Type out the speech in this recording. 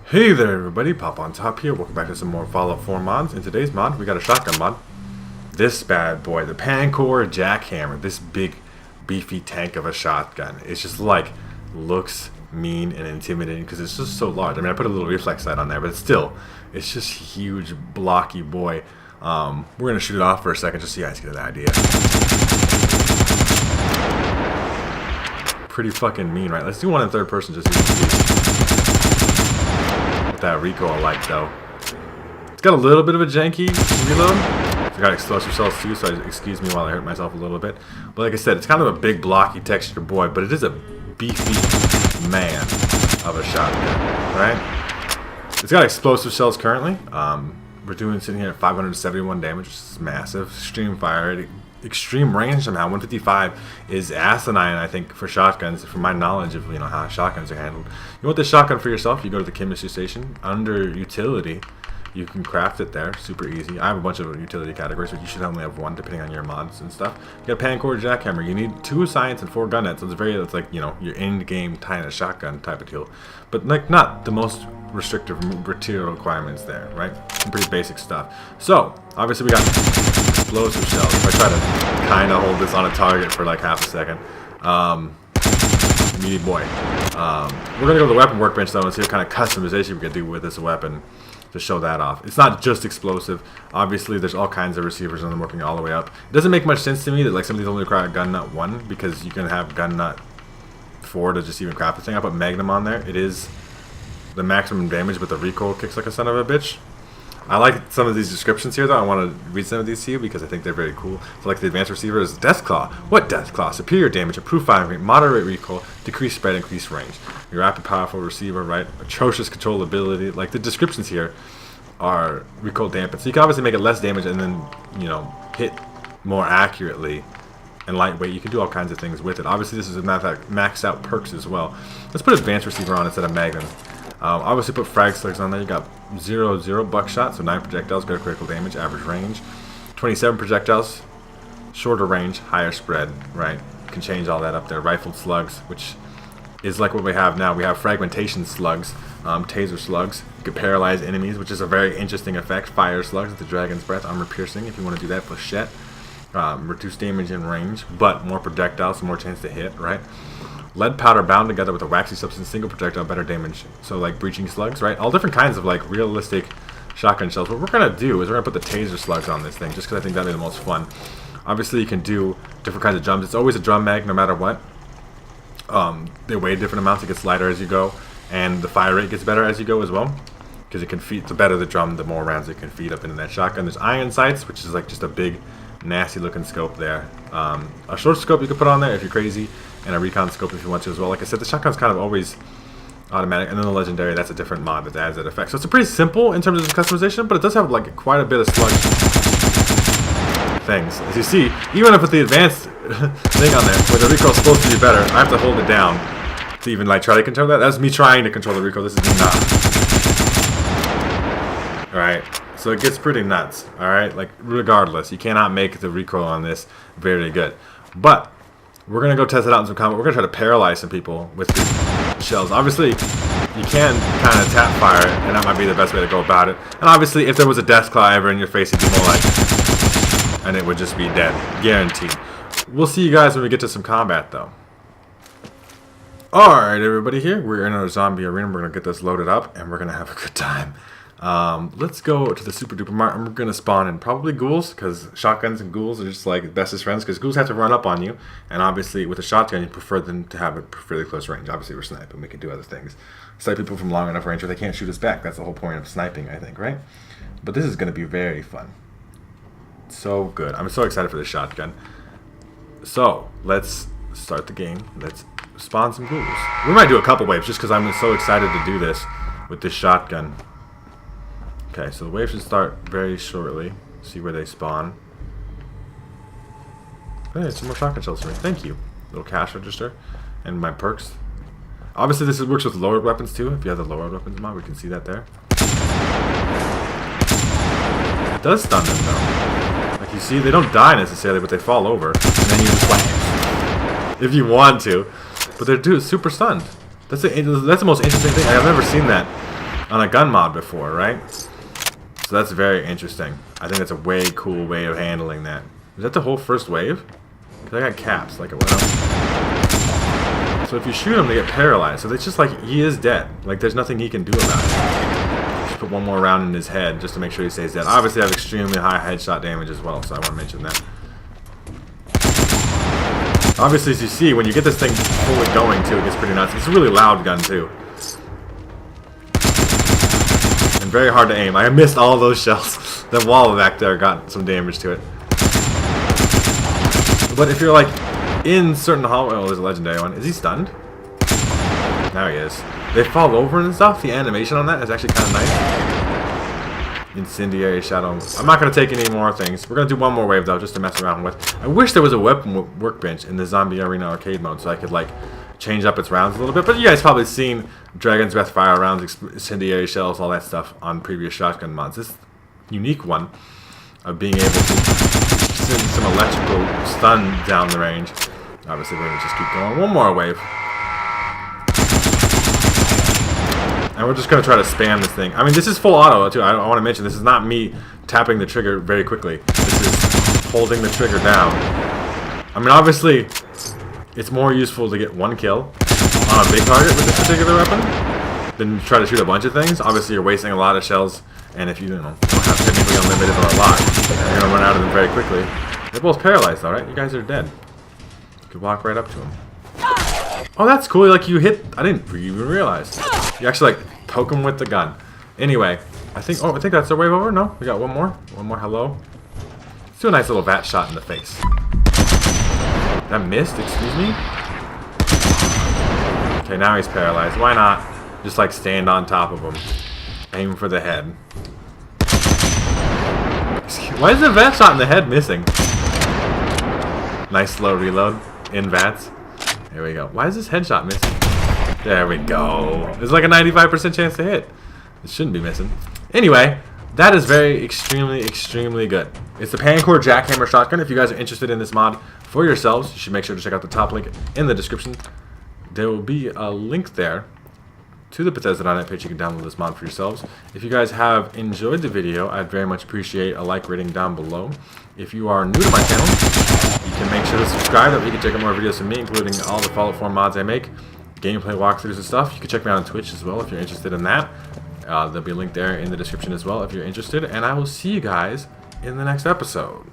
Hey there everybody, Popontop here. Welcome back to some more Fallout 4 mods. In today's mod, we got a shotgun mod. This bad boy, the Pancor Jackhammer. This big, beefy tank of a shotgun. It's just like, looks mean and intimidating because it's just so large. I mean, I put a little reflex sight on there, but still, it's just a huge, blocky boy. We're going to shoot it off for a second just so you guys get an idea. Pretty fucking mean, right? Let's do one in third person just so you can see. That recoil I like though. It's got a little bit of a janky reload. It's got explosive shells too, so excuse me while I hurt myself a little bit. But like I said, it's kind of a big blocky textured boy, but it is a beefy man of a shotgun, right? It's got explosive shells currently. We're sitting here at 571 damage, which is massive. Extreme fire, extreme range somehow. 155 is asinine, I think, for shotguns. From my knowledge of how shotguns are handled, you want this shotgun for yourself? You go to the chemistry station under utility. You can craft it there, super easy. I have a bunch of utility categories, but you should only have one depending on your mods and stuff. You got Pancor Jackhammer. You need 2 science and 4 gun nets. So it's like your end game kind of shotgun type of deal, but like not the most restrictive material requirements there, right? Some pretty basic stuff. So obviously we got explosive shells. If I try to kind of hold this on a target for like half a second, meaty boy. We're gonna go to the weapon workbench though and see what kind of customization we can do with this weapon to show that off. It's not just explosive. Obviously, there's all kinds of receivers on them working all the way up. It doesn't make much sense to me that like some of these only require gun nut 1 because you can have gun nut 4 to just even craft the thing. I put Magnum on there. It is the maximum damage, but the recoil kicks like a son of a bitch. I like some of these descriptions here though. I want to read some of these to you because I think they're very cool. So like the advanced receiver is Deathclaw. What Deathclaw? Superior damage, improved firing rate, moderate recoil, decreased spread, increased range. Your rapid, powerful receiver, right? Atrocious controllability. Like the descriptions here are recoil dampened. So you can obviously make it less damage and then, hit more accurately and lightweight. You can do all kinds of things with it. Obviously this is a maxed out perks as well. Let's put advanced receiver on instead of Magnum. Obviously put frag slugs on there. You got 0 buckshot, so 9 projectiles, better critical damage, average range. 27 projectiles, shorter range, higher spread, right? You can change all that up there. Rifled slugs, which is like what we have now. We have fragmentation slugs, taser slugs. You can paralyze enemies, which is a very interesting effect. Fire slugs with the dragon's breath, armor piercing, if you want to do that. Flechette, reduce damage in range, but more projectiles, so more chance to hit, right? Lead powder bound together with a waxy substance, single projectile, better damage. So like breaching slugs, right? All different kinds of like realistic shotgun shells. What we're gonna do is we're gonna put the taser slugs on this thing, just because I think that'd be the most fun. Obviously, you can do different kinds of drums. It's always a drum mag, no matter what. They weigh different amounts. It gets lighter as you go, and the fire rate gets better as you go as well, because it can feed. The better the drum, the more rounds it can feed up into that shotgun. There's iron sights, which is like just a big, nasty looking scope there. A short scope you can put on there if you're crazy, and a recon scope if you want to as well. Like I said, the shotgun's kind of always automatic, and then the legendary, that's a different mod that adds that effect. So it's pretty simple in terms of customization, but it does have like quite a bit of slug things. As you see, even if with the advanced thing on there, where the recoil's supposed to be better, I have to hold it down to even like try to control that. That's me trying to control the recoil. This is me not. Alright, so it gets pretty nuts. Alright, like regardless, you cannot make the recoil on this very good. But we're going to go test it out in some combat. We're going to try to paralyze some people with the shells. Obviously, you can kind of tap fire, and that might be the best way to go about it. And obviously, if there was a Deathclaw ever in your face, it'd be more like, and it would just be dead. Guaranteed. We'll see you guys when we get to some combat, though. Alright, everybody here. We're in our zombie arena. We're going to get this loaded up, and we're going to have a good time. Let's go to the super duper mart, and we're going to spawn in probably ghouls, because shotguns and ghouls are just like bestest friends, because ghouls have to run up on you, and obviously with a shotgun you prefer them to have a fairly close range. Obviously we're sniping, we can do other things. Snipe people from long enough range where they can't shoot us back. That's the whole point of sniping, I think, right? But this is going to be very fun. So good. I'm so excited for this shotgun. So, let's start the game. Let's spawn some ghouls. We might do a couple waves, just because I'm so excited to do this with this shotgun. Okay, so the wave should start very shortly. See where they spawn. Hey, some more shotgun shells for me. Thank you. Little cash register. And my perks. Obviously this works with lowered weapons too. If you have the lowered weapons mod, we can see that there. It does stun them though. Like you see, they don't die necessarily, but they fall over. And then you just like, if you want to. But they're super stunned. That's the most interesting thing. I've never seen that. on a gun mod before, right? So that's very interesting. I think that's a way cool way of handling that. Is that the whole first wave? Because I got caps, like it went up. So if you shoot him, they get paralyzed. So it's just like, he is dead. Like, there's nothing he can do about it. Just put one more round in his head just to make sure he stays dead. Obviously, I have extremely high headshot damage as well, so I want to mention that. Obviously, as you see, when you get this thing fully going, too, it gets pretty nuts. It's a really loud gun, too. And very hard to aim. I missed all those shells. The wall back there got some damage to it. But if you're, like, in certain hallway... Oh, there's a legendary one. Is he stunned? Now he is. They fall over and stuff. The animation on that is actually kind of nice. Incendiary shadow. I'm not going to take any more things. We're going to do one more wave, though, just to mess around with. I wish there was a weapon workbench in the Zombie Arena arcade mode so I could, like, change up its rounds a little bit. But you guys probably seen Dragon's Breath fire rounds, incendiary shells, all that stuff on previous shotgun mods. This unique one of being able to send some electrical stun down the range. Obviously, we're going to just keep going. One more wave. And we're just going to try to spam this thing. I mean, this is full auto, too. I want to mention, this is not me tapping the trigger very quickly. This is holding the trigger down. I mean, obviously, it's more useful to get one kill on a big target with this particular weapon than try to shoot a bunch of things. Obviously, you're wasting a lot of shells, and if you don't have technically unlimited or a lot, you're going to run out of them very quickly. They're both paralyzed, though, right? You guys are dead. You could walk right up to them. Oh, that's cool. Like, you hit... I didn't even realize. You actually, like, poke them with the gun. Anyway, I think that's our wave over. No? We got one more. One more hello. Let's do a nice little vat shot in the face. That missed? Excuse me? Okay, now he's paralyzed. Why not just, like, stand on top of him? Aim for the head. Why is the vat shot in the head missing? Nice slow reload in VATS. There we go. Why is this headshot missing? There we go. There's like a 95% chance to hit. It shouldn't be missing. Anyway, that is extremely good. It's the Pancor Jackhammer shotgun. If you guys are interested in this mod for yourselves, you should make sure to check out the top link in the description. There will be a link there to the Bethesda.net page. You can download this mod for yourselves. If you guys have enjoyed the video, I'd very much appreciate a like rating down below. If you are new to my channel, you can make sure to subscribe so that you can check out more videos from me, including all the Fallout 4 mods I make, gameplay walkthroughs and stuff. You can check me out on Twitch as well if you're interested in that. There'll be a link there in the description as well if you're interested. And I will see you guys in the next episode.